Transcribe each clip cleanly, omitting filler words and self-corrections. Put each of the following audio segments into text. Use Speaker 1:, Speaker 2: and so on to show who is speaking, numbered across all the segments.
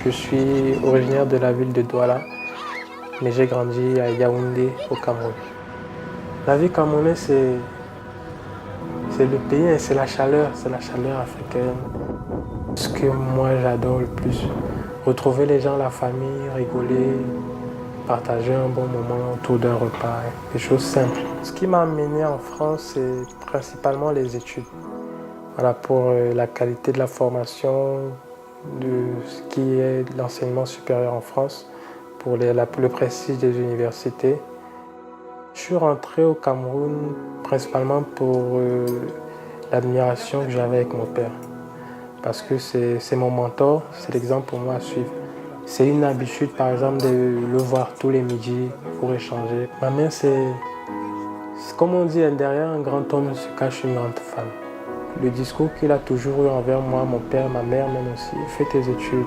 Speaker 1: Je suis originaire de la ville de Douala, mais j'ai grandi à Yaoundé, au Cameroun. La vie camerounaise, c'est le pays, hein, c'est la chaleur africaine. Ce que moi j'adore le plus, retrouver les gens, la famille, rigoler, partager un bon moment autour d'un repas, des choses simples. Ce qui m'a amené en France, c'est principalement les études. Voilà, pour la qualité de la formation, de ce qui est l'enseignement supérieur en France, pour le prestige des universités. Je suis rentré au Cameroun principalement pour l'admiration que j'avais avec mon père. Parce que c'est mon mentor, c'est l'exemple pour moi à suivre. C'est une habitude, par exemple, de le voir tous les midis pour échanger. Ma mère, c'est comme on dit, derrière un grand homme se cache une grande femme. Le discours qu'il a toujours eu envers moi, mon père, ma mère même aussi, fais tes études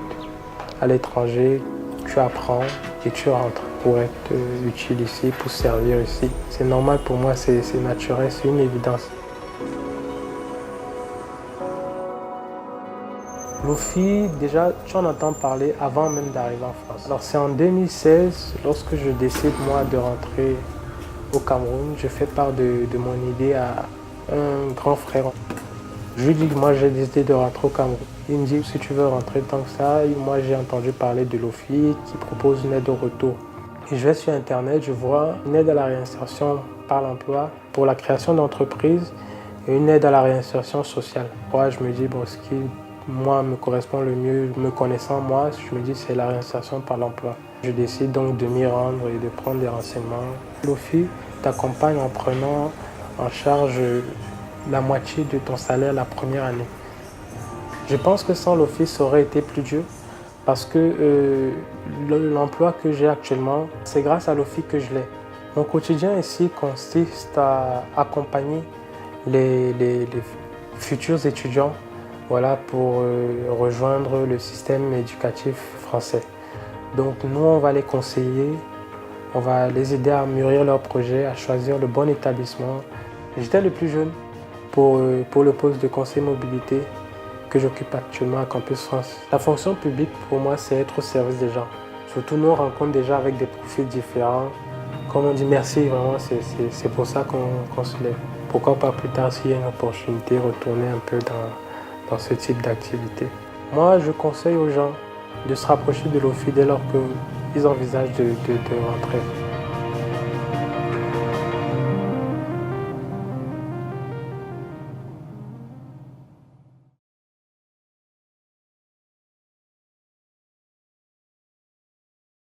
Speaker 1: à l'étranger, tu apprends et tu rentres pour être utile ici, pour servir ici. C'est normal pour moi, c'est naturel, c'est une évidence. L'OFI, déjà, tu en entends parler avant même d'arriver en France. Alors c'est en 2016, lorsque je décide moi de rentrer au Cameroun, je fais part de mon idée à un grand frère. Je lui dis que moi j'ai décidé de rentrer au Cameroun. Il me dit si tu veux rentrer tant que ça, et moi j'ai entendu parler de l'OFI qui propose une aide au retour. Et je vais sur internet, je vois une aide à la réinsertion par l'emploi pour la création d'entreprises et une aide à la réinsertion sociale. Moi je me dis bon, ce qui moi me correspond le mieux, me connaissant moi, je me dis c'est la réinsertion par l'emploi. Je décide donc de m'y rendre et de prendre des renseignements. L'OFI t'accompagne en prenant en charge la moitié de ton salaire la première année. Je pense que sans l'OFI, ça aurait été plus dur parce que l'emploi que j'ai actuellement, c'est grâce à l'OFI que je l'ai. Mon quotidien ici consiste à accompagner les futurs étudiants, voilà, pour rejoindre le système éducatif français. Donc nous, on va les conseiller, on va les aider à mûrir leur projet, à choisir le bon établissement. J'étais le plus jeune pour le poste de conseiller mobilité que j'occupe actuellement à Campus France. La fonction publique, pour moi, c'est être au service des gens. Surtout, nous, on rencontre des gens avec des profils différents. Comme on dit merci, vraiment, c'est pour ça qu'on se lève. Pourquoi pas plus tard, s'il y a une opportunité, retourner un peu dans ce type d'activité. Moi, je conseille aux gens de se rapprocher de l'OFI dès lors qu'ils envisagent de rentrer.